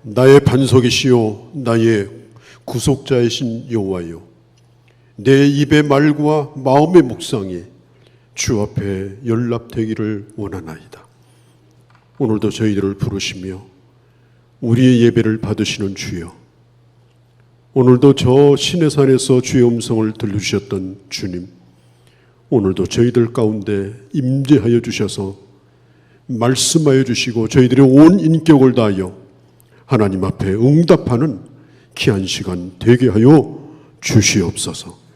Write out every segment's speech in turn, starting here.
나의 반석이시요 나의 구속자이신 여호와여, 내 입의 말과 마음의 묵상이 주 앞에 연락되기를 원하나이다. 오늘도 저희들을 부르시며 우리의 예배를 받으시는 주여, 오늘도 저 시내산에서 주의 음성을 들려주셨던 주님, 오늘도 저희들 가운데 임재하여 주셔서 말씀하여 주시고 저희들의 온 인격을 다하여 하나님 앞에 응답하는 귀한 시간 되게 하여 주시옵소서.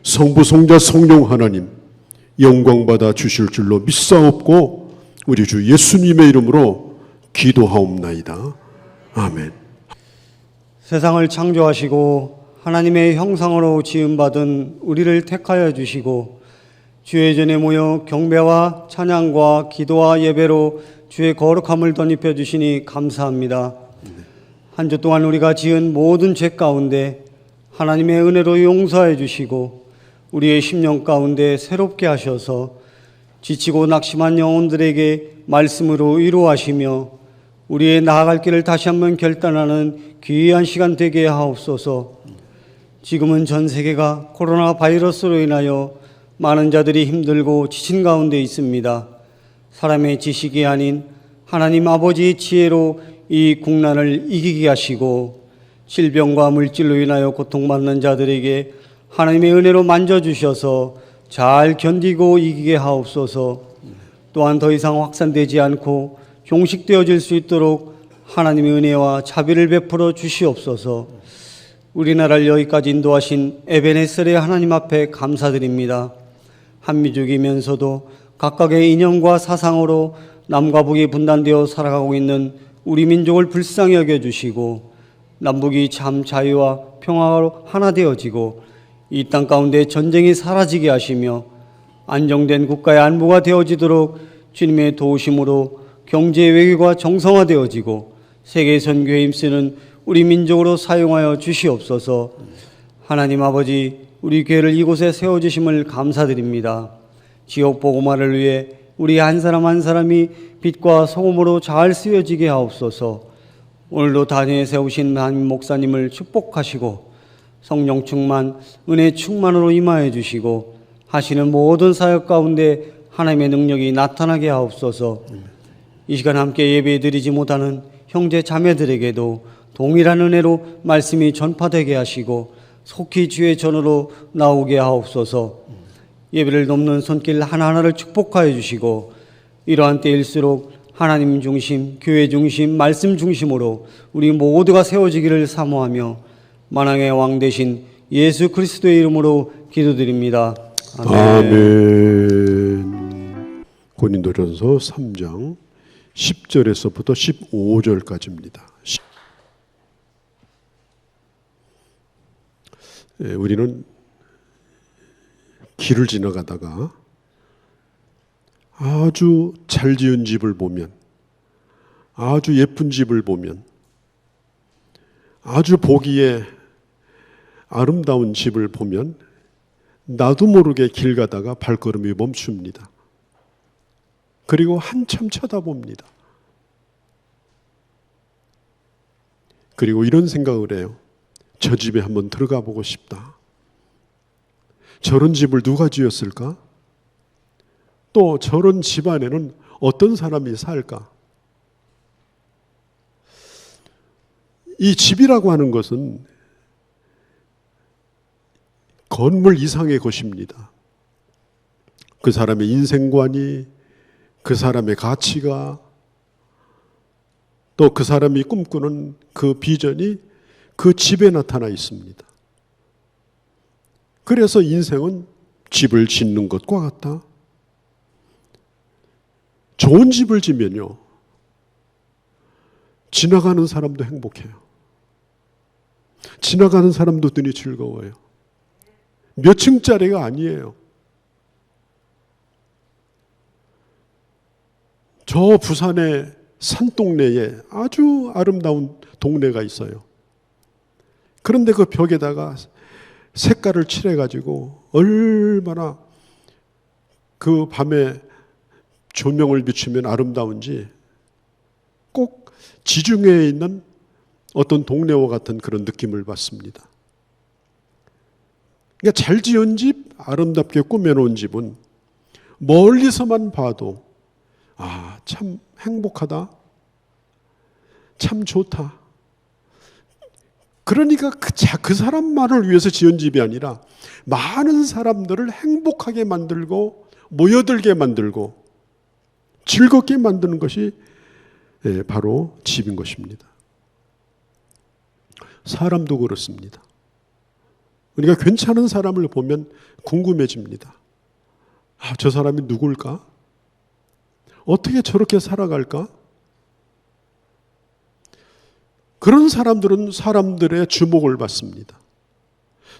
성부, 성자, 성령 하나님 영광받아 주실 줄로 믿사옵고 우리 주 예수님의 이름으로 기도하옵나이다. 아멘. 세상을 창조하시고 하나님의 형상으로 지음받은 우리를 택하여 주시고 주의 전에 모여 경배와 찬양과 기도와 예배로 주의 거룩함을 덧입혀 주시니 감사합니다. 한 주 동안 우리가 지은 모든 죄 가운데 하나님의 은혜로 용서해 주시고 우리의 심령 가운데 새롭게 하셔서 지치고 낙심한 영혼들에게 말씀으로 위로하시며 우리의 나아갈 길을 다시 한번 결단하는 귀한 시간 되게 하옵소서. 지금은 전 세계가 코로나 바이러스로 인하여 많은 자들이 힘들고 지친 가운데 있습니다. 사람의 지식이 아닌 하나님 아버지의 지혜로 이 국난을 이기게 하시고 질병과 물질로 인하여 고통받는 자들에게 하나님의 은혜로 만져주셔서 잘 견디고 이기게 하옵소서. 또한 더 이상 확산되지 않고 종식되어질 수 있도록 하나님의 은혜와 자비를 베풀어 주시옵소서. 우리나라를 여기까지 인도하신 에베네셀의 하나님 앞에 감사드립니다. 한민족이면서도 각각의 이념과 사상으로 남과 북이 분단되어 살아가고 있는 우리 민족을 불쌍히 여겨주시고 남북이 참 자유와 평화로 하나 되어지고 이 땅 가운데 전쟁이 사라지게 하시며 안정된 국가의 안보가 되어지도록 주님의 도우심으로 경제 외교가 정상화되어지고 세계 선교에 힘쓰는 우리 민족으로 사용하여 주시옵소서. 하나님 아버지, 우리 교회를 이곳에 세워주심을 감사드립니다. 지역 복음화를 위해 우리 한 사람 한 사람이 빛과 소금으로 잘 쓰여지게 하옵소서. 오늘도 단위에 세우신 하나님 목사님을 축복하시고 성령 충만, 은혜 충만으로 임하여 주시고 하시는 모든 사역 가운데 하나님의 능력이 나타나게 하옵소서. 이 시간 함께 예배드리지 못하는 형제 자매들에게도 동일한 은혜로 말씀이 전파되게 하시고 속히 주의 전으로 나오게 하옵소서. 예배를 돕는 손길 하나하나를 축복하여 주시고 이러한 때일수록 하나님 중심, 교회 중심, 말씀 중심으로 우리 모두가 세워지기를 사모하며 만왕의 왕 되신 예수 그리스도의 이름으로 기도드립니다. 아멘. 아멘. 고린도전서 3장 10절에서부터 15절까지입니다. 우리는 길을 지나가다가 아주 잘 지은 집을 보면, 아주 예쁜 집을 보면, 아주 보기에 아름다운 집을 보면 나도 모르게 길 가다가 발걸음이 멈춥니다. 그리고 한참 쳐다봅니다. 그리고 이런 생각을 해요. 저 집에 한번 들어가 보고 싶다. 저런 집을 누가 지었을까? 또 저런 집 안에는 어떤 사람이 살까? 이 집이라고 하는 것은 건물 이상의 것입니다. 그 사람의 인생관이, 그 사람의 가치가, 또 그 사람이 꿈꾸는 그 비전이 그 집에 나타나 있습니다. 그래서 인생은 집을 짓는 것과 같다. 좋은 집을 지면요, 지나가는 사람도 행복해요. 지나가는 사람도 눈이 즐거워요. 몇 층짜리가 아니에요. 저 부산의 산동네에 아주 아름다운 동네가 있어요. 그런데 그 벽에다가 색깔을 칠해가지고 얼마나 그 밤에 조명을 비추면 아름다운지 꼭 지중해에 있는 어떤 동네와 같은 그런 느낌을 받습니다. 그러니까 잘 지은 집, 아름답게 꾸며놓은 집은 멀리서만 봐도 참 행복하다, 참 좋다. 그러니까 그 사람만을 위해서 지은 집이 아니라 많은 사람들을 행복하게 만들고 모여들게 만들고 즐겁게 만드는 것이 바로 집인 것입니다. 사람도 그렇습니다. 우리가 괜찮은 사람을 보면 궁금해집니다. 저 사람이 누굴까? 어떻게 저렇게 살아갈까? 그런 사람들은 사람들의 주목을 받습니다.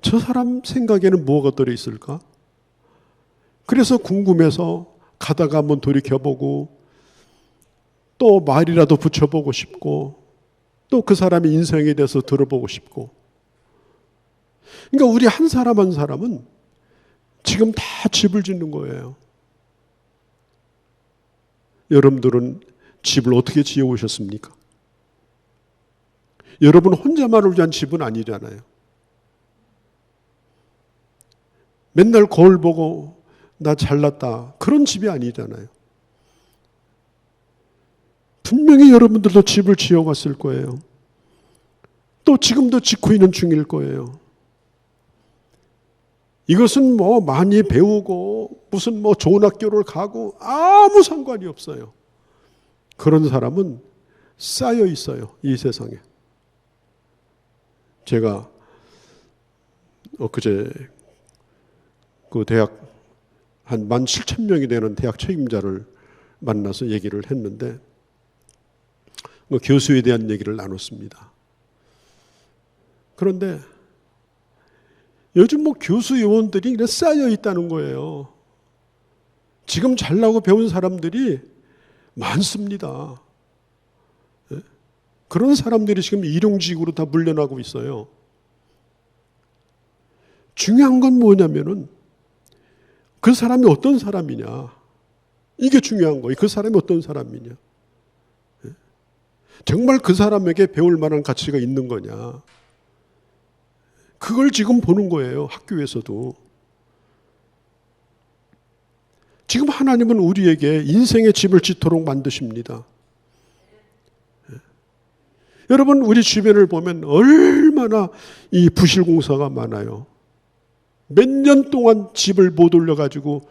저 사람 생각에는 뭐가 들어있을까? 그래서 궁금해서 가다가 한번 돌이켜보고 또 말이라도 붙여보고 싶고 또 그 사람의 인생에 대해서 들어보고 싶고. 그러니까 우리 한 사람 한 사람은 지금 다 집을 짓는 거예요. 여러분들은 집을 어떻게 지어오셨습니까? 여러분 혼자만을 위한 집은 아니잖아요. 맨날 거울 보고 나 잘났다 그런 집이 아니잖아요. 분명히 여러분들도 집을 지어갔을 거예요. 또 지금도 짓고 있는 중일 거예요. 이것은 많이 배우고 무슨 좋은 학교를 가고 아무 상관이 없어요. 그런 사람은 쌓여 있어요, 이 세상에. 제가 엊그제 그 대학 한 17,000명이 되는 대학 책임자를 만나서 얘기를 했는데 교수에 대한 얘기를 나눴습니다. 그런데 요즘 교수 요원들이 쌓여 있다는 거예요. 지금 잘나고 배운 사람들이 많습니다. 그런 사람들이 지금 일용직으로 다 물려나고 있어요. 중요한 건 뭐냐면은 그 사람이 어떤 사람이냐. 이게 중요한 거예요. 그 사람이 어떤 사람이냐. 정말 그 사람에게 배울 만한 가치가 있는 거냐. 그걸 지금 보는 거예요. 학교에서도. 지금 하나님은 우리에게 인생의 집을 짓도록 만드십니다. 여러분 우리 주변을 보면 얼마나 이 부실공사가 많아요. 몇 년 동안 집을 못 올려가지고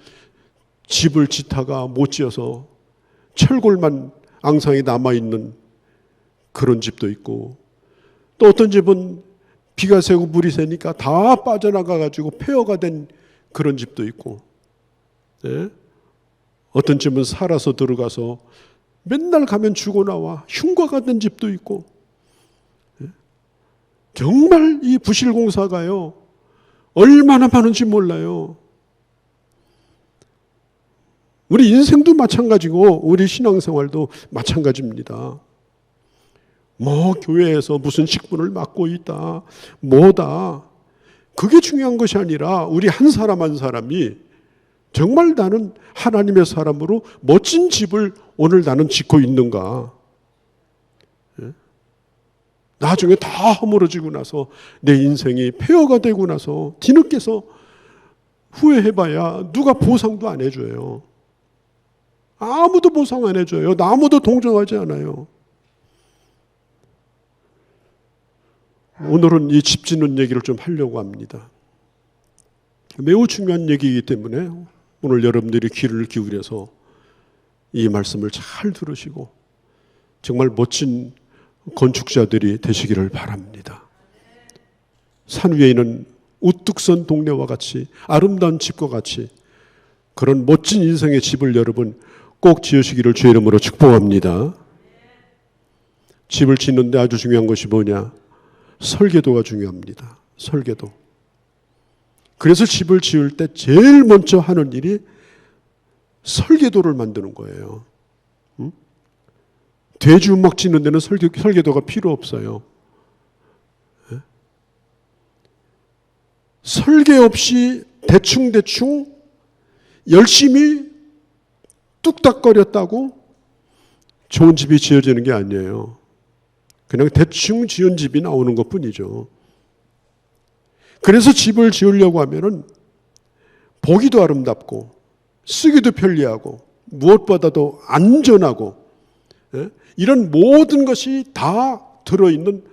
집을 짓다가 못 지어서 철골만 앙상이 남아있는 그런 집도 있고 또 어떤 집은 비가 새고 물이 새니까 다 빠져나가가지고 폐허가 된 그런 집도 있고 네? 어떤 집은 살아서 들어가서 맨날 가면 죽어 나와 흉과가 된 집도 있고 정말 이 부실공사가요 얼마나 많은지 몰라요. 우리 인생도 마찬가지고 우리 신앙생활도 마찬가지입니다. 교회에서 무슨 직분을 맡고 있다 뭐다 그게 중요한 것이 아니라 우리 한 사람 한 사람이 정말 나는 하나님의 사람으로 멋진 집을 오늘 나는 짓고 있는가. 나중에 다 허물어지고 나서 내 인생이 폐허가 되고 나서 뒤늦게서 후회해봐야 누가 보상도 안 해줘요. 아무도 보상 안 해줘요. 아무도 동정하지 않아요. 오늘은 이 집 짓는 얘기를 좀 하려고 합니다. 매우 중요한 얘기이기 때문에 오늘 여러분들이 귀를 기울여서 이 말씀을 잘 들으시고 정말 멋진 건축자들이 되시기를 바랍니다. 산 위에 있는 우뚝 선 동네와 같이 아름다운 집과 같이 그런 멋진 인생의 집을 여러분 꼭 지으시기를 주의 이름으로 축복합니다. 집을 짓는데 아주 중요한 것이 뭐냐? 설계도가 중요합니다. 설계도. 그래서 집을 지을 때 제일 먼저 하는 일이 설계도를 만드는 거예요. 돼지우막 짓는 데는 설계도가 필요 없어요. 설계 없이 대충 열심히 뚝딱거렸다고 좋은 집이 지어지는 게 아니에요. 그냥 대충 지은 집이 나오는 것뿐이죠. 그래서 집을 지으려고 하면은 보기도 아름답고 쓰기도 편리하고 무엇보다도 안전하고 이런 모든 것이 다 들어있는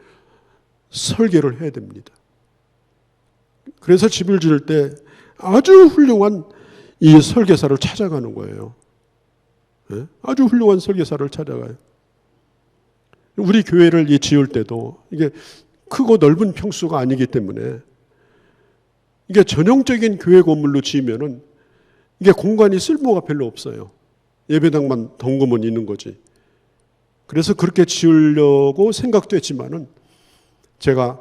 설계를 해야 됩니다. 그래서 집을 지을 때 아주 훌륭한 이 설계사를 찾아가는 거예요. 아주 훌륭한 설계사를 찾아가요. 우리 교회를 지을 때도 이게 크고 넓은 평수가 아니기 때문에 이게 전형적인 교회 건물로 지으면은 이게 공간이 쓸모가 별로 없어요. 예배당만 덩그머니 있는 거지. 그래서 그렇게 지으려고 생각도 했지만은 제가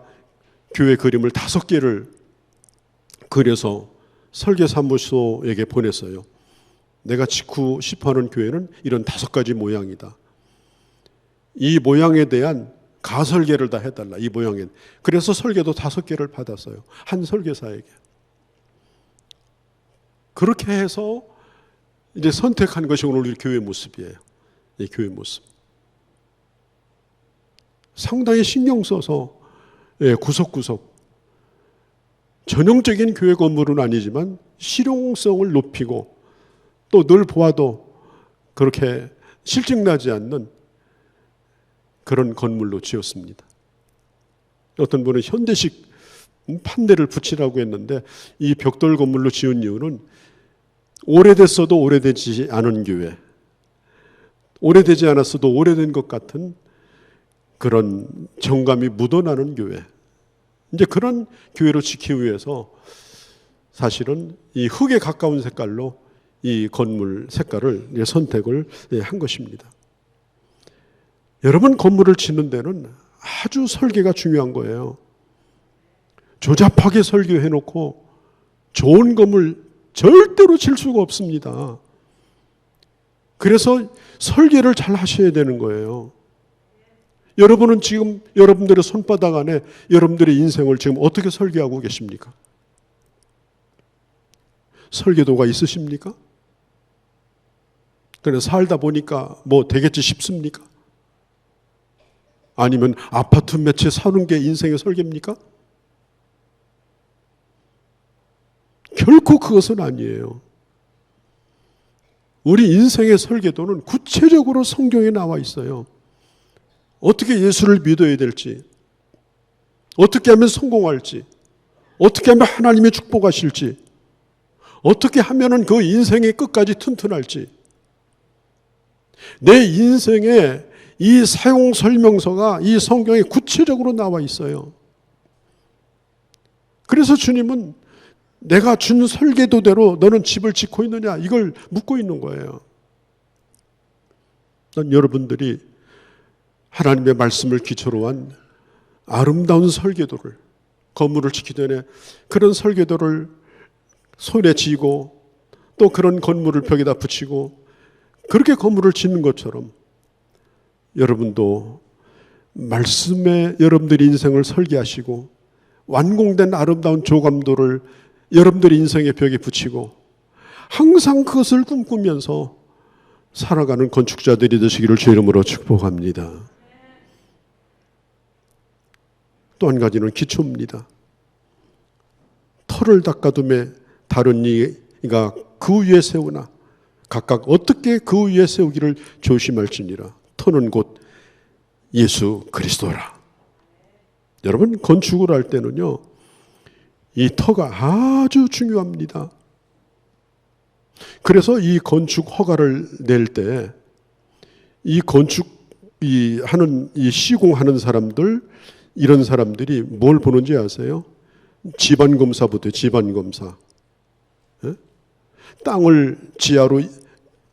교회 그림을 5개를 그려서 설계사무소에게 보냈어요. 내가 짓고 싶어하는 교회는 이런 5가지 모양이다. 이 모양에 대한 가설계를 다 해달라. 이 모양에. 그래서 설계도 5개를 받았어요. 한 설계사에게. 그렇게 해서 이제 선택한 것이 오늘 우리 교회 모습이에요. 이 교회 모습. 상당히 신경 써서 구석구석 전형적인 교회 건물은 아니지만 실용성을 높이고 또 늘 보아도 그렇게 실증나지 않는 그런 건물로 지었습니다. 어떤 분은 현대식 판넬을 붙이라고 했는데 이 벽돌 건물로 지은 이유는 오래됐어도 오래되지 않은 교회, 오래되지 않았어도 오래된 것 같은 그런 정감이 묻어나는 교회, 이제 그런 교회로 지키기 위해서 사실은 이 흙에 가까운 색깔로 이 건물 색깔을 선택을 한 것입니다. 여러분, 건물을 짓는 데는 아주 설계가 중요한 거예요. 조잡하게 설계해놓고 좋은 건물 절대로 질 수가 없습니다. 그래서 설계를 잘 하셔야 되는 거예요. 여러분은 지금 여러분들의 손바닥 안에 여러분들의 인생을 지금 어떻게 설계하고 계십니까? 설계도가 있으십니까? 그래서 살다 보니까 뭐 되겠지 싶습니까? 아니면 아파트 몇 채 사는 게 인생의 설계입니까? 결코 그것은 아니에요. 우리 인생의 설계도는 구체적으로 성경에 나와 있어요. 어떻게 예수를 믿어야 될지, 어떻게 하면 성공할지, 어떻게 하면 하나님의 축복하실지, 어떻게 하면은 그 인생의 끝까지 튼튼할지. 내 인생의 이 사용 설명서가 이 성경에 구체적으로 나와 있어요. 그래서 주님은 내가 준 설계도대로 너는 집을 짓고 있느냐, 이걸 묻고 있는 거예요. 난 여러분들이 하나님의 말씀을 기초로 한 아름다운 설계도를, 건물을 짓기 전에 그런 설계도를 손에 쥐고 또 그런 건물을 벽에다 붙이고 그렇게 건물을 짓는 것처럼 여러분도 말씀에 여러분들의 인생을 설계하시고 완공된 아름다운 조감도를 여러분들의 인생의 벽에 붙이고 항상 그것을 꿈꾸면서 살아가는 건축자들이 되시기를 주 이름으로 축복합니다. 또 한 가지는 기초입니다. 터를 닦아둠에 다른 이가 그 위에 세우나 각각 어떻게 그 위에 세우기를 조심할지니라. 터는 곧 예수 그리스도라. 여러분, 건축을 할 때는요, 이 터가 아주 중요합니다. 그래서 이 건축 허가를 낼 때 이 건축 이 시공하는 사람들, 이런 사람들이 뭘 보는지 아세요? 지반검사부터 지반검사. 땅을 지하로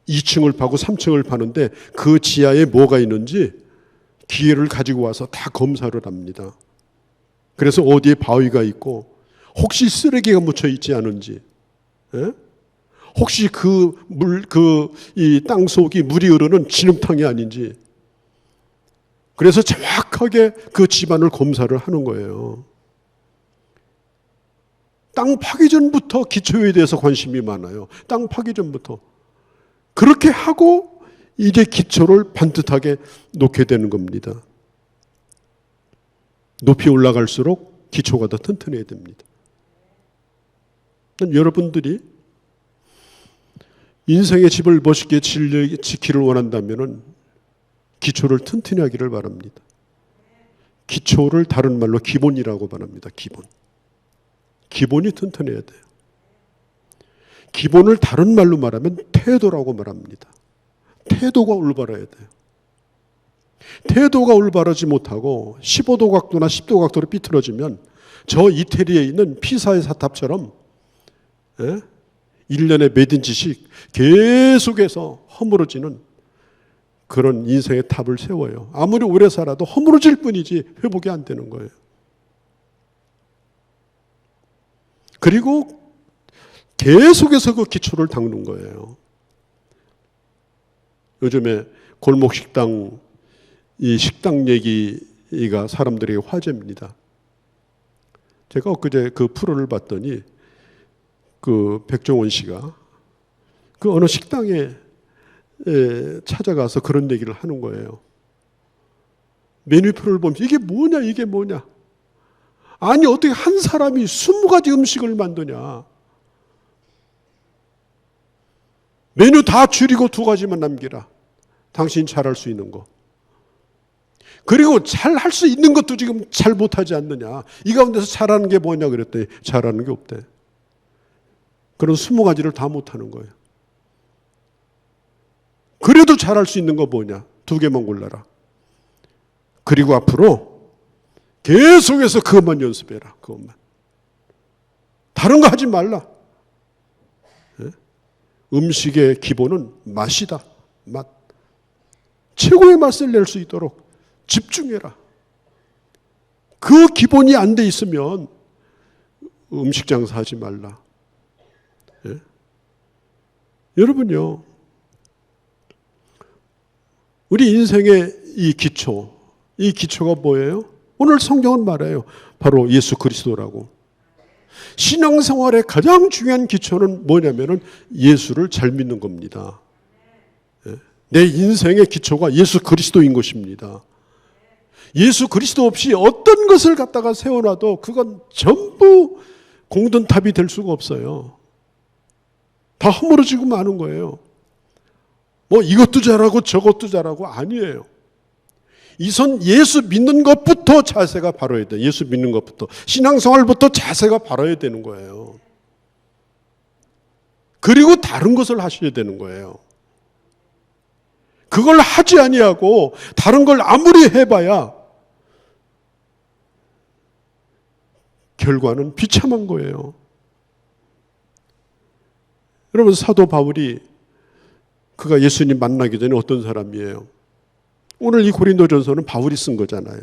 2층을 파고 3층을 파는데 그 지하에 뭐가 있는지 기계를 가지고 와서 다 검사를 합니다. 그래서 어디에 바위가 있고 혹시 쓰레기가 묻혀 있지 않은지, 예? 혹시 이 땅 속이 물이 흐르는 진흙탕이 아닌지. 그래서 정확하게 그 집안을 검사를 하는 거예요. 땅 파기 전부터 기초에 대해서 관심이 많아요. 땅 파기 전부터. 그렇게 하고 이제 기초를 반듯하게 놓게 되는 겁니다. 높이 올라갈수록 기초가 더 튼튼해야 됩니다. 여러분들이 인생의 집을 멋있게 지키를 원한다면 기초를 튼튼히 하기를 바랍니다. 기초를 다른 말로 기본이라고 말합니다. 기본이 튼튼해야 돼요. 기본을 다른 말로 말하면 태도라고 말합니다. 태도가 올바라야 돼요. 태도가 올바르지 못하고 15도 각도나 10도 각도로 삐뚤어지면 저 이태리에 있는 피사의 사탑처럼 1년에 몇 인치씩 계속해서 허물어지는 그런 인생의 탑을 세워요. 아무리 오래 살아도 허물어질 뿐이지 회복이 안 되는 거예요. 그리고 계속해서 그 기초를 닦는 거예요. 요즘에 골목 식당, 이 식당 얘기가 사람들에게 화제입니다. 제가 엊그제 그 프로를 봤더니 그 백종원 씨가 그 어느 식당에 찾아가서 그런 얘기를 하는 거예요. 메뉴표를 보면 이게 뭐냐. 아니 어떻게 한 사람이 20가지 음식을 만드냐. 메뉴 다 줄이고 2가지만 남기라. 당신 잘할 수 있는 거. 그리고 잘 할 수 있는 것도 지금 잘 못하지 않느냐. 이 가운데서 잘하는 게 뭐냐 그랬더니 잘하는 게 없대. 그런 20가지를 다 못하는 거예요. 그래도 잘할 수 있는 거 뭐냐. 2개만 골라라. 그리고 앞으로 계속해서 그것만 연습해라. 그것만. 다른 거 하지 말라. 음식의 기본은 맛이다. 맛. 최고의 맛을 낼 수 있도록 집중해라. 그 기본이 안 돼 있으면 음식 장사하지 말라. 예? 여러분요, 우리 인생의 이 기초가 뭐예요? 오늘 성경은 말해요. 바로 예수 그리스도라고. 신앙생활의 가장 중요한 기초는 뭐냐면은 예수를 잘 믿는 겁니다. 예? 내 인생의 기초가 예수 그리스도인 것입니다. 예수 그리스도 없이 어떤 것을 갖다가 세워놔도 그건 전부 공든탑이 될 수가 없어요. 다 허물어지고 마는 거예요. 뭐 이것도 잘하고 저것도 잘하고 아니에요. 이선 예수 믿는 것부터 자세가 바로야 돼. 예수 믿는 것부터. 신앙생활부터 자세가 바로야 되는 거예요. 그리고 다른 것을 하셔야 되는 거예요. 그걸 하지 아니하고 다른 걸 아무리 해봐야 결과는 비참한 거예요. 여러분, 사도 바울이 그가 예수님 만나기 전에 어떤 사람이에요? 오늘 이 고린도전서는 바울이 쓴 거잖아요.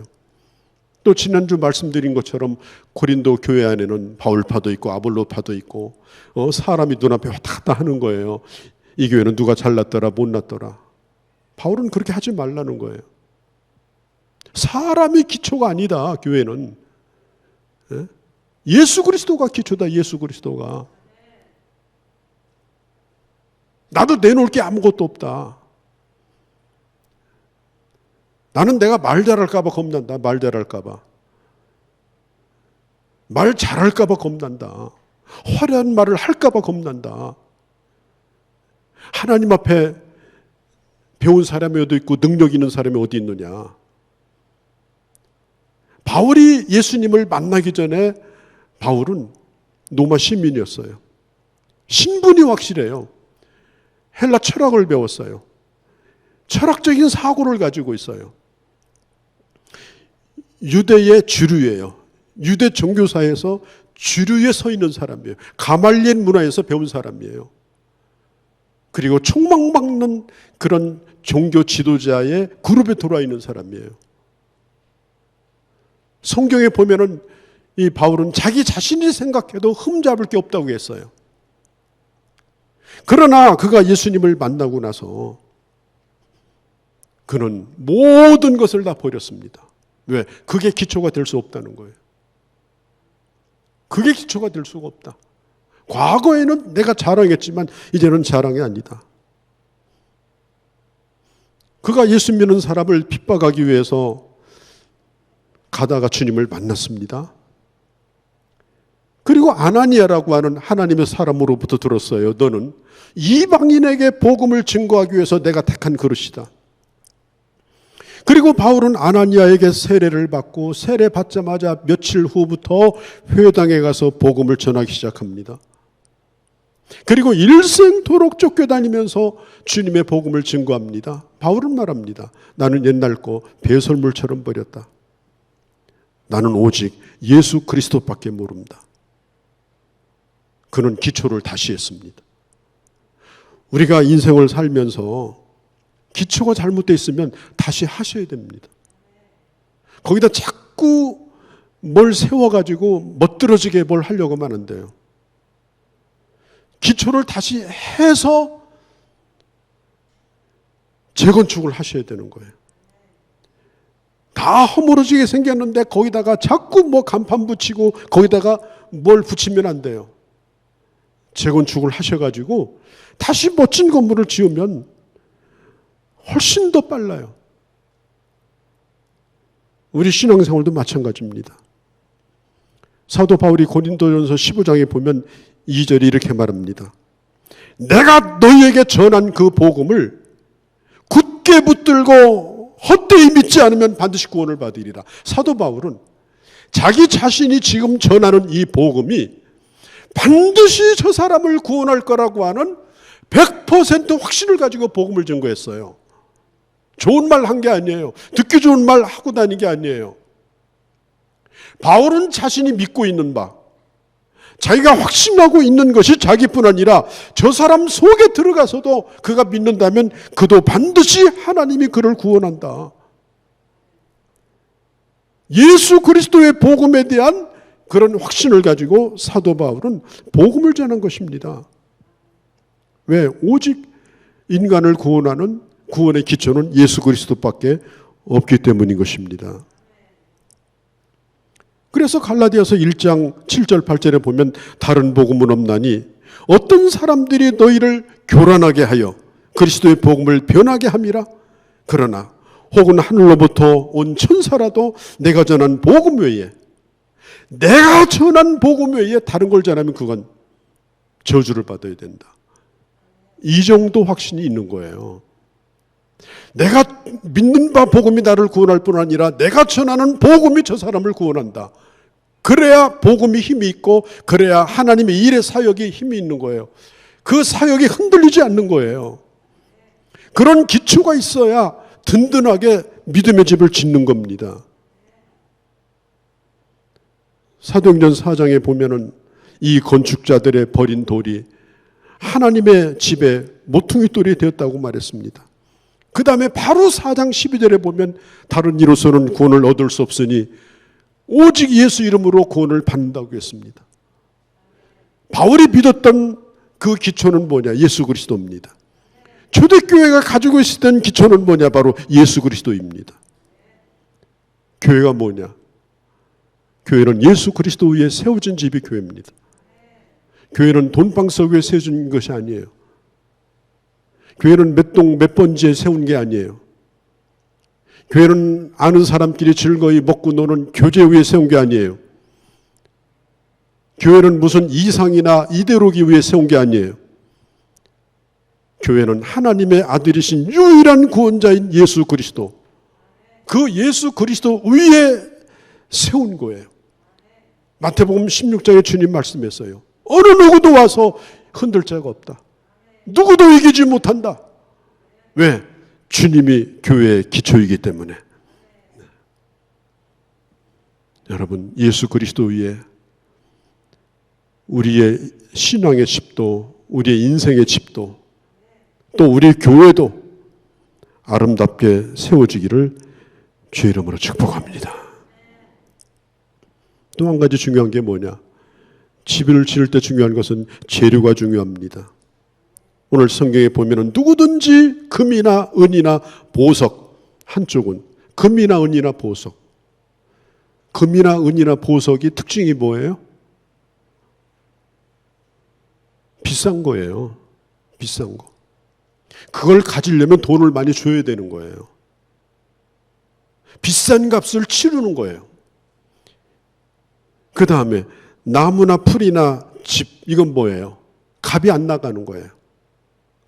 또 지난주 말씀드린 것처럼 고린도 교회 안에는 바울파도 있고 아볼로파도 있고 사람이 눈앞에 왔다 갔다 하는 거예요. 이 교회는 누가 잘났더라 못났더라. 바울은 그렇게 하지 말라는 거예요. 사람이 기초가 아니다. 교회는 예수 그리스도가 기초다. 예수 그리스도가. 나도 내놓을 게 아무것도 없다. 나는 내가 말 잘할까 봐 겁난다. 말 잘할까 봐. 말 잘할까 봐 겁난다. 화려한 말을 할까 봐 겁난다. 하나님 앞에 배운 사람이 어디 있고 능력 있는 사람이 어디 있느냐. 바울이 예수님을 만나기 전에 바울은 로마 시민이었어요. 신분이 확실해요. 헬라 철학을 배웠어요. 철학적인 사고를 가지고 있어요. 유대의 주류예요. 유대 종교사에서 주류에 서 있는 사람이에요. 가말리엘 문화에서 배운 사람이에요. 그리고 총망받는 그런 종교 지도자의 그룹에 들어와 있는 사람이에요. 성경에 보면은 이 바울은 자기 자신이 생각해도 흠잡을 게 없다고 했어요. 그러나 그가 예수님을 만나고 나서 그는 모든 것을 다 버렸습니다. 왜? 그게 기초가 될 수 없다는 거예요. 그게 기초가 될 수가 없다. 과거에는 내가 자랑했지만 이제는 자랑이 아니다. 그가 예수 믿는 사람을 핍박하기 위해서 가다가 주님을 만났습니다. 그리고 아나니아라고 하는 하나님의 사람으로부터 들었어요. 너는 이방인에게 복음을 증거하기 위해서 내가 택한 그릇이다. 그리고 바울은 아나니아에게 세례를 받고 세례 받자마자 며칠 후부터 회당에 가서 복음을 전하기 시작합니다. 그리고 일생토록 쫓겨다니면서 주님의 복음을 증거합니다. 바울은 말합니다. 나는 옛날 거 배설물처럼 버렸다. 나는 오직 예수 그리스도밖에 모른다. 그는 기초를 다시 했습니다. 우리가 인생을 살면서 기초가 잘못되어 있으면 다시 하셔야 됩니다. 거기다 자꾸 뭘 세워가지고 멋들어지게 뭘 하려고 하면 안 돼요. 기초를 다시 해서 재건축을 하셔야 되는 거예요. 다 허물어지게 생겼는데 거기다가 자꾸 뭐 간판 붙이고 거기다가 뭘 붙이면 안 돼요. 재건축을 하셔가지고 다시 멋진 건물을 지으면 훨씬 더 빨라요. 우리 신앙생활도 마찬가지입니다. 사도 바울이 고린도전서 15장에 보면 2절이 이렇게 말합니다. 내가 너희에게 전한 그 복음을 굳게 붙들고 헛되이 믿지 않으면 반드시 구원을 받으리라. 사도 바울은 자기 자신이 지금 전하는 이 복음이 반드시 저 사람을 구원할 거라고 하는 100% 확신을 가지고 복음을 증거했어요. 좋은 말 한 게 아니에요. 듣기 좋은 말 하고 다닌 게 아니에요. 바울은 자신이 믿고 있는 바, 자기가 확신하고 있는 것이 자기뿐 아니라 저 사람 속에 들어가서도 그가 믿는다면 그도 반드시 하나님이 그를 구원한다. 예수 그리스도의 복음에 대한 그런 확신을 가지고 사도 바울은 복음을 전한 것입니다. 왜? 오직 인간을 구원하는 구원의 기초는 예수 그리스도밖에 없기 때문인 것입니다. 그래서 갈라디아서 1장 7절 8절에 보면 다른 복음은 없나니 어떤 사람들이 너희를 교란하게 하여 그리스도의 복음을 변하게 함이라. 그러나 혹은 하늘로부터 온 천사라도 내가 전한 복음 외에 다른 걸 전하면 그건 저주를 받아야 된다. 이 정도 확신이 있는 거예요. 내가 믿는 바 복음이 나를 구원할 뿐 아니라 내가 전하는 복음이 저 사람을 구원한다. 그래야 복음이 힘이 있고 그래야 하나님의 일의 사역이 힘이 있는 거예요. 그 사역이 흔들리지 않는 거예요. 그런 기초가 있어야 든든하게 믿음의 집을 짓는 겁니다. 사도행전 4장에 보면은 이 건축자들의 버린 돌이 하나님의 집에 모퉁이 돌이 되었다고 말했습니다. 그 다음에 바로 4장 12절에 보면 다른 이로서는 구원을 얻을 수 없으니 오직 예수 이름으로 구원을 받는다고 했습니다. 바울이 믿었던 그 기초는 뭐냐? 예수 그리스도입니다. 초대교회가 가지고 있었던 기초는 뭐냐? 바로 예수 그리스도입니다. 교회가 뭐냐? 교회는 예수 그리스도 위에 세워진 집이 교회입니다. 교회는 돈방석 위에 세워진 것이 아니에요. 교회는 몇 동 몇 번지에 세운 게 아니에요. 교회는 아는 사람끼리 즐거이 먹고 노는 교제 위에 세운 게 아니에요. 교회는 무슨 이상이나 이데올로기 위에 세운 게 아니에요. 교회는 하나님의 아들이신 유일한 구원자인 예수 그리스도, 그 예수 그리스도 위에 세운 거예요. 마태복음 16장에 주님 말씀했어요. 어느 누구도 와서 흔들 자가 없다. 누구도 이기지 못한다. 왜? 주님이 교회의 기초이기 때문에. 여러분, 예수 그리스도 위에 우리의 신앙의 집도, 우리의 인생의 집도, 또 우리 교회도 아름답게 세워지기를 주의 이름으로 축복합니다. 또 한 가지 중요한 게 뭐냐? 집을 지을 때 중요한 것은 재료가 중요합니다. 오늘 성경에 보면은 누구든지 금이나 은이나 보석, 한쪽은 금이나 은이나 보석. 금이나 은이나 보석이 특징이 뭐예요? 비싼 거예요. 비싼 거. 그걸 가지려면 돈을 많이 줘야 되는 거예요. 비싼 값을 치르는 거예요. 그 다음에 나무나 풀이나 집, 이건 뭐예요? 값이 안 나가는 거예요.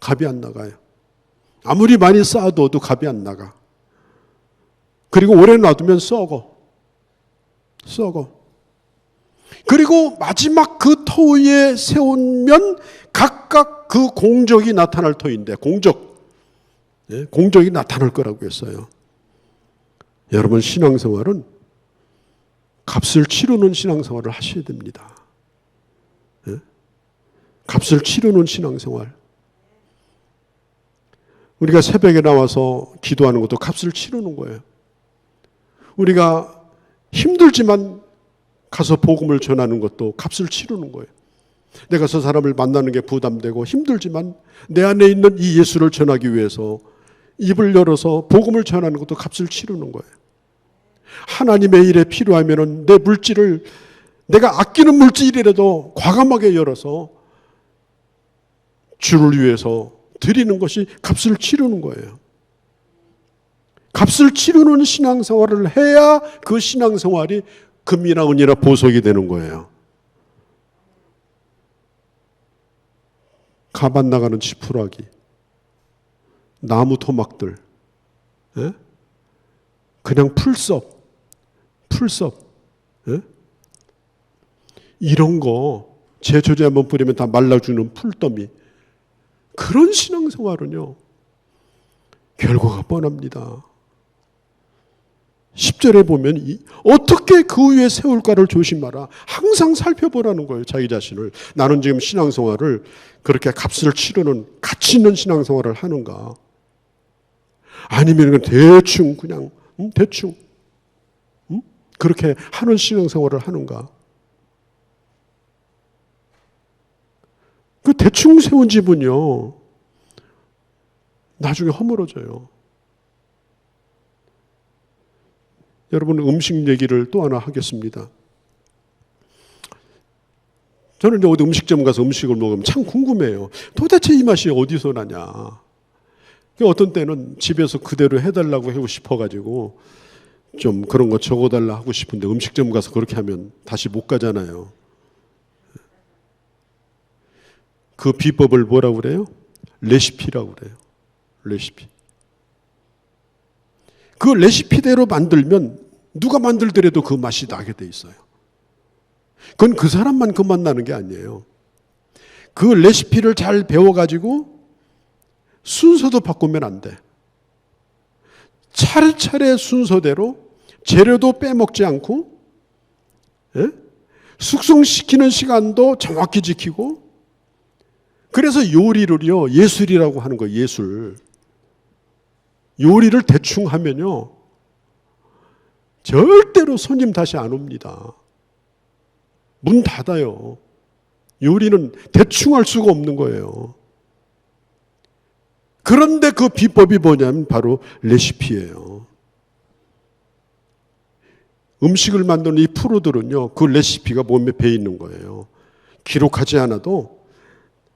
값이 안 나가요. 아무리 많이 쌓아둬도 값이 안 나가. 그리고 오래 놔두면 썩어. 그리고 마지막 그 터 위에 세우면 각각 그 공적이 나타날 터인데, 공적이 나타날 거라고 했어요. 여러분, 신앙생활은 값을 치르는 신앙생활을 하셔야 됩니다. 값을 치르는 신앙생활. 우리가 새벽에 나와서 기도하는 것도 값을 치르는 거예요. 우리가 힘들지만 가서 복음을 전하는 것도 값을 치르는 거예요. 내가 저 사람을 만나는 게 부담되고 힘들지만 내 안에 있는 이 예수를 전하기 위해서 입을 열어서 복음을 전하는 것도 값을 치르는 거예요. 하나님의 일에 필요하면은 내 물질을, 내가 아끼는 물질이라도 과감하게 열어서 주를 위해서 드리는 것이 값을 치르는 거예요. 값을 치르는 신앙생활을 해야 그 신앙생활이 금이나 은이나 보석이 되는 거예요. 값 안 나가는 지푸라기, 나무 토막들, 그냥 풀섭, 이런 거 제초제 한번 뿌리면 다 말라주는 풀더미, 그런 신앙생활은요 결과가 뻔합니다. 10절에 보면 어떻게 그 위에 세울까를 조심하라. 항상 살펴보라는 거예요. 자기 자신을. 나는 지금 신앙생활을 그렇게 값을 치르는 가치 있는 신앙생활을 하는가, 아니면 대충 그냥 대충 그렇게 하는 신앙생활을 하는가. 그 대충 세운 집은요 나중에 허물어져요. 여러분, 음식 얘기를 또 하나 하겠습니다. 저는 이제 어디 음식점 가서 음식을 먹으면 참 궁금해요. 도대체 이 맛이 어디서 나냐. 어떤 때는 집에서 그대로 해달라고 하고 싶어가지고 좀 그런 거 적어달라 하고 싶은데 음식점 가서 그렇게 하면 다시 못 가잖아요. 그 비법을 뭐라고 그래요? 레시피라고 그래요. 레시피. 그 레시피대로 만들면 누가 만들더라도 그 맛이 나게 돼 있어요. 그건 그 사람만 그 맛 나는 게 아니에요. 그 레시피를 잘 배워가지고 순서도 바꾸면 안 돼. 차례차례 순서대로 재료도 빼먹지 않고, 숙성시키는 시간도 정확히 지키고, 그래서 요리를요 예술이라고 하는 거예요. 예술. 요리를 대충 하면요 절대로 손님 다시 안 옵니다. 문 닫아요. 요리는 대충 할 수가 없는 거예요. 그런데 그 비법이 뭐냐면 바로 레시피예요. 음식을 만드는 이 프로들은요 그 레시피가 몸에 배 있는 거예요. 기록하지 않아도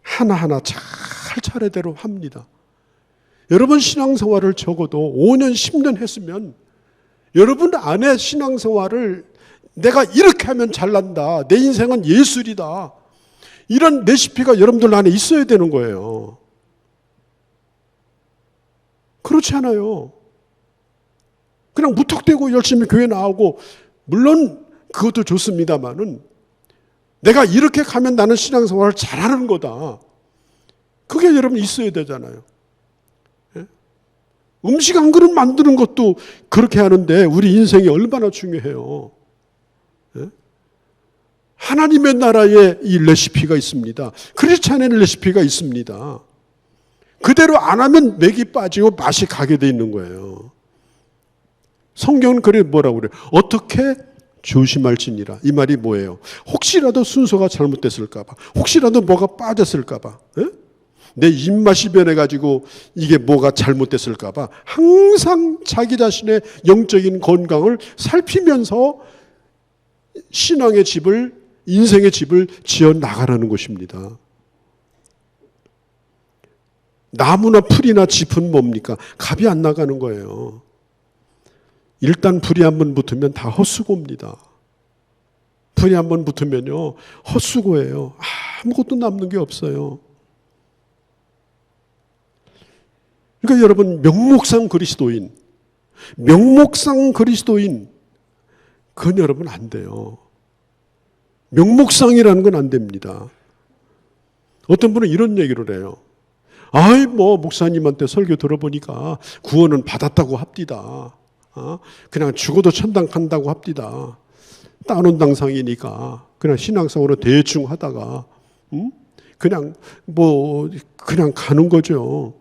하나하나 잘 차례대로 합니다. 여러분, 신앙생활을 적어도 5년, 10년 했으면 여러분 안에 신앙생활을 내가 이렇게 하면 잘난다, 내 인생은 예술이다, 이런 레시피가 여러분들 안에 있어야 되는 거예요. 그렇지 않아요. 그냥 무턱대고 열심히 교회 나오고, 물론 그것도 좋습니다만은 내가 이렇게 가면 나는 신앙생활을 잘하는 거다, 그게 여러분 있어야 되잖아요. 음식 한 그릇 만드는 것도 그렇게 하는데 우리 인생이 얼마나 중요해요. 하나님의 나라에 이 레시피가 있습니다. 크리스찬의 레시피가 있습니다. 그대로 안 하면 맥이 빠지고 맛이 가게 돼 있는 거예요. 성경은 그래 뭐라고 그래요? 어떻게 조심할지니라. 이 말이 뭐예요? 혹시라도 순서가 잘못됐을까봐, 혹시라도 뭐가 빠졌을까봐, 내 입맛이 변해가지고 이게 뭐가 잘못됐을까봐 항상 자기 자신의 영적인 건강을 살피면서 신앙의 집을, 인생의 집을 지어 나가라는 것입니다. 나무나 풀이나 짚은 뭡니까? 값이 안 나가는 거예요. 일단 불이 한번 붙으면 다 헛수고입니다. 불이 한번 붙으면요, 헛수고예요. 아무것도 남는 게 없어요. 그러니까 여러분, 명목상 그리스도인, 그건 여러분 안 돼요. 명목상이라는 건 안 됩니다. 어떤 분은 이런 얘기를 해요. 목사님한테 설교 들어보니까 구원은 받았다고 합디다. 그냥 죽어도 천당 간다고 합디다. 따논당상이니까 그냥 신앙상으로 대충 하다가 그냥 가는 거죠.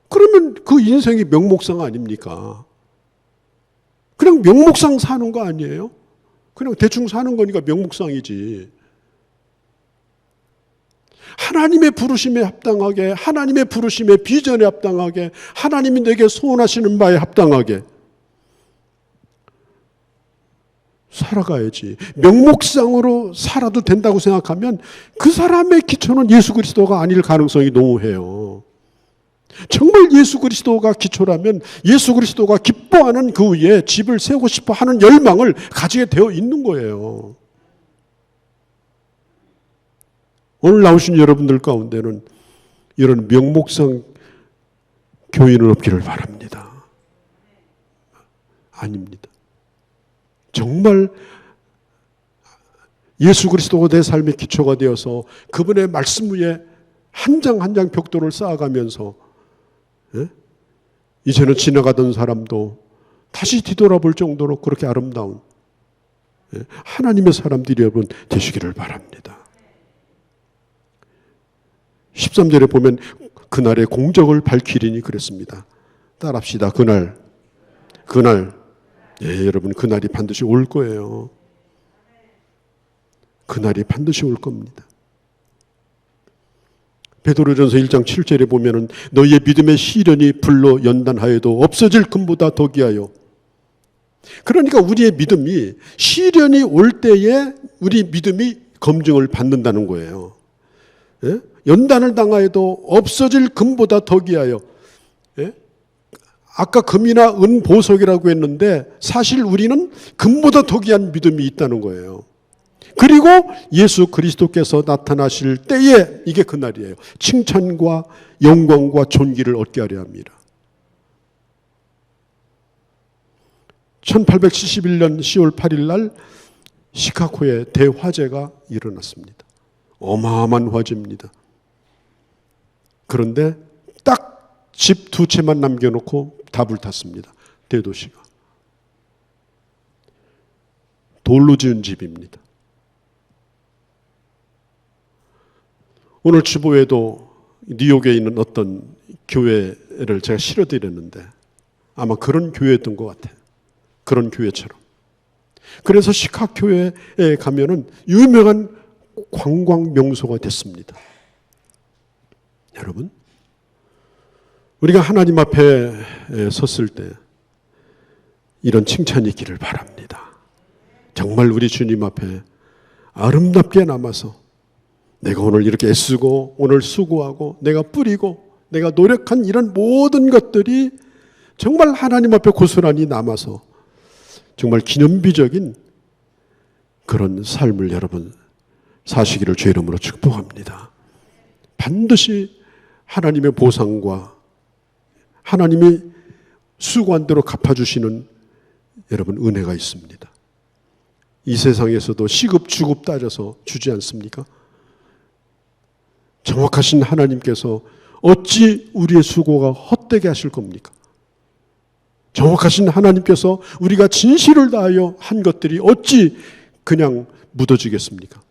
그러면 그 인생이 명목상 아닙니까? 그냥 명목상 사는 거 아니에요? 그냥 대충 사는 거니까 명목상이지. 하나님의 부르심에 합당하게, 하나님의 부르심의 비전에 합당하게, 하나님이 내게 소원하시는 바에 합당하게 살아가야지. 명목상으로 살아도 된다고 생각하면 그 사람의 기초는 예수 그리스도가 아닐 가능성이 농후해요. 정말 예수 그리스도가 기초라면 예수 그리스도가 기뻐하는 그 위에 집을 세우고 싶어 하는 열망을 가지게 되어 있는 거예요. 오늘 나오신 여러분들 가운데는 이런 명목상 교인은 없기를 바랍니다. 아닙니다. 정말 예수 그리스도가 내 삶의 기초가 되어서 그분의 말씀 위에 한 장 한 장 벽돌을 쌓아가면서 이제는 지나가던 사람도 다시 뒤돌아볼 정도로 그렇게 아름다운 하나님의 사람들이 여러분 되시기를 바랍니다. 13절에 보면 그날의 공적을 밝히리니 그랬습니다. 따라합시다. 그날. 여러분 그날이 반드시 올 거예요. 그날이 반드시 올 겁니다. 베드로전서 1장 7절에 보면은 너희의 믿음의 시련이 불로 연단하여도 없어질 금보다 더기하여. 그러니까 우리의 믿음이 시련이 올 때에 우리 믿음이 검증을 받는다는 거예요. 연단을 당하여도 없어질 금보다 더기하여. 아까 금이나 은 보석이라고 했는데 사실 우리는 금보다 더기한 믿음이 있다는 거예요. 그리고 예수 그리스도께서 나타나실 때에 이게 그날이에요. 칭찬과 영광과 존귀를 얻게 하려 합니다. 1871년 10월 8일 날 시카고에 대화재가 일어났습니다. 어마어마한 화재입니다. 그런데 딱 집 2채만 남겨놓고 다 불탔습니다. 대도시가. 돌로 지은 집입니다. 오늘 주보에도 뉴욕에 있는 어떤 교회를 제가 실어드렸는데 아마 그런 교회였던 것 같아요. 그런 교회처럼. 그래서 시카고에 가면은 유명한 관광 명소가 됐습니다. 여러분, 우리가 하나님 앞에 섰을 때 이런 칭찬이 있기를 바랍니다. 정말 우리 주님 앞에 아름답게 남아서 내가 오늘 이렇게 애쓰고 오늘 수고하고 내가 뿌리고 내가 노력한 이런 모든 것들이 정말 하나님 앞에 고스란히 남아서 정말 기념비적인 그런 삶을 여러분 사시기를 주의 이름으로 축복합니다. 반드시 하나님의 보상과 하나님이 수고한 대로 갚아주시는 여러분 은혜가 있습니다. 이 세상에서도 시급 주급 따져서 주지 않습니까? 정확하신 하나님께서 어찌 우리의 수고가 헛되게 하실 겁니까? 정확하신 하나님께서 우리가 진실을 다하여 한 것들이 어찌 그냥 묻어지겠습니까?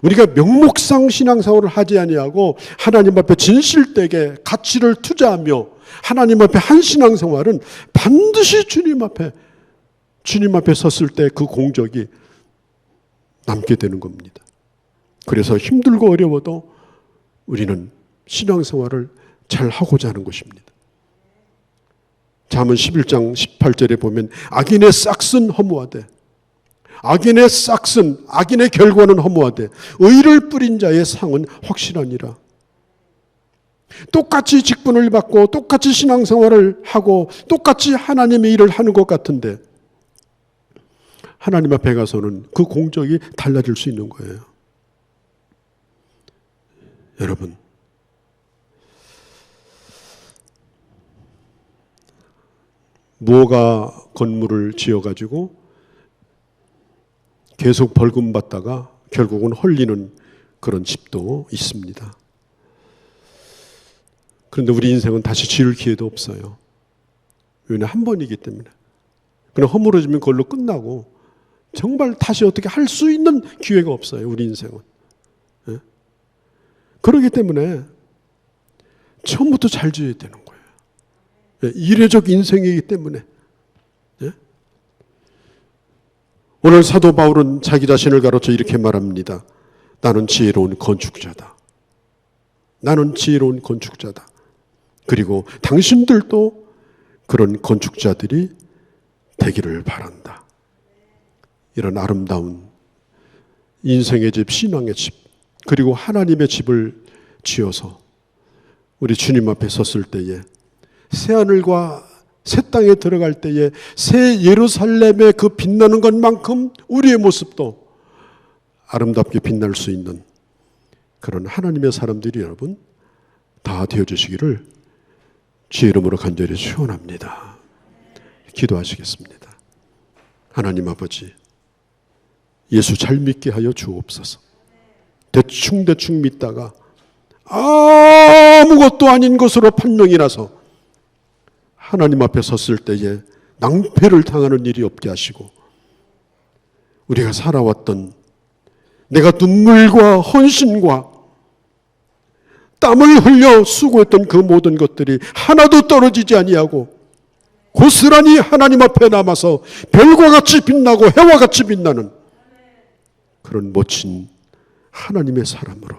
우리가 명목상 신앙생활을 하지 아니하고 하나님 앞에 진실되게 가치를 투자하며 하나님 앞에 한 신앙생활은 반드시 주님 앞에 주님 앞에 섰을 때 그 공적이 남게 되는 겁니다. 그래서 힘들고 어려워도 우리는 신앙생활을 잘 하고자 하는 것입니다. 잠언 11장 18절에 보면 악인의 싹은 허무하되 악인의 싹은 악인의 결과는 허무하되 의를 뿌린 자의 상은 확실하니라. 똑같이 직분을 받고 똑같이 신앙생활을 하고 똑같이 하나님의 일을 하는 것 같은데 하나님 앞에 가서는 그 공적이 달라질 수 있는 거예요. 여러분, 무허가 건물을 지어가지고 계속 벌금 받다가 결국은 헐리는 그런 집도 있습니다. 그런데 우리 인생은 다시 지을 기회도 없어요. 왜냐하면 한 번이기 때문에. 그냥 허물어지면 그걸로 끝나고 정말 다시 어떻게 할 수 있는 기회가 없어요. 우리 인생은. 예? 그렇기 때문에 처음부터 잘 지어야 되는 거예요. 예? 이례적 인생이기 때문에. 예? 오늘 사도 바울은 자기 자신을 가로쳐 이렇게 말합니다. 나는 지혜로운 건축자다. 나는 지혜로운 건축자다. 그리고 당신들도 그런 건축자들이 되기를 바란다. 이런 아름다운 인생의 집, 신앙의 집, 그리고 하나님의 집을 지어서 우리 주님 앞에 섰을 때에 새하늘과 새 땅에 들어갈 때에 새 예루살렘의 그 빛나는 것만큼 우리의 모습도 아름답게 빛날 수 있는 그런 하나님의 사람들이 여러분 다 되어주시기를 주의 이름으로 간절히 축원합니다. 기도하시겠습니다. 하나님 아버지, 예수 잘 믿게 하여 주옵소서. 대충 믿다가 아무것도 아닌 것으로 판명이 나서 하나님 앞에 섰을 때에 낭패를 당하는 일이 없게 하시고 우리가 살아왔던 내가 눈물과 헌신과 땀을 흘려 수고했던 그 모든 것들이 하나도 떨어지지 아니하고 고스란히 하나님 앞에 남아서 별과 같이 빛나고 해와 같이 빛나는 그런 멋진 하나님의 사람으로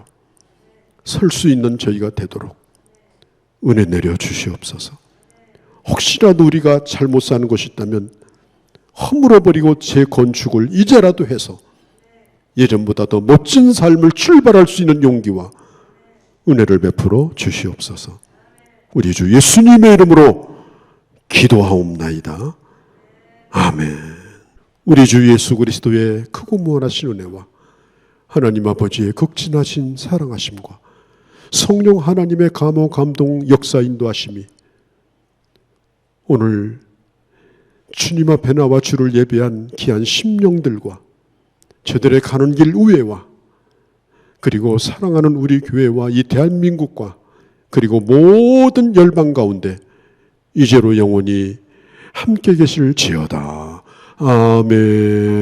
설 수 있는 저희가 되도록 은혜 내려 주시옵소서. 혹시라도 우리가 잘못 사는 것이 있다면 허물어버리고 재건축을 이제라도 해서 예전보다 더 멋진 삶을 출발할 수 있는 용기와 은혜를 베풀어 주시옵소서. 우리 주 예수님의 이름으로 기도하옵나이다. 아멘. 우리 주 예수 그리스도의 크고 무한하신 은혜와 하나님 아버지의 극진하신 사랑하심과 성령 하나님의 감화 감동 역사 인도하심이 오늘 주님 앞에 나와 주를 예배한 귀한 심령들과 저들의 가는 길 우회와 그리고 사랑하는 우리 교회와 이 대한민국과 그리고 모든 열방 가운데 이제로 영원히 함께 계실지어다. 아멘.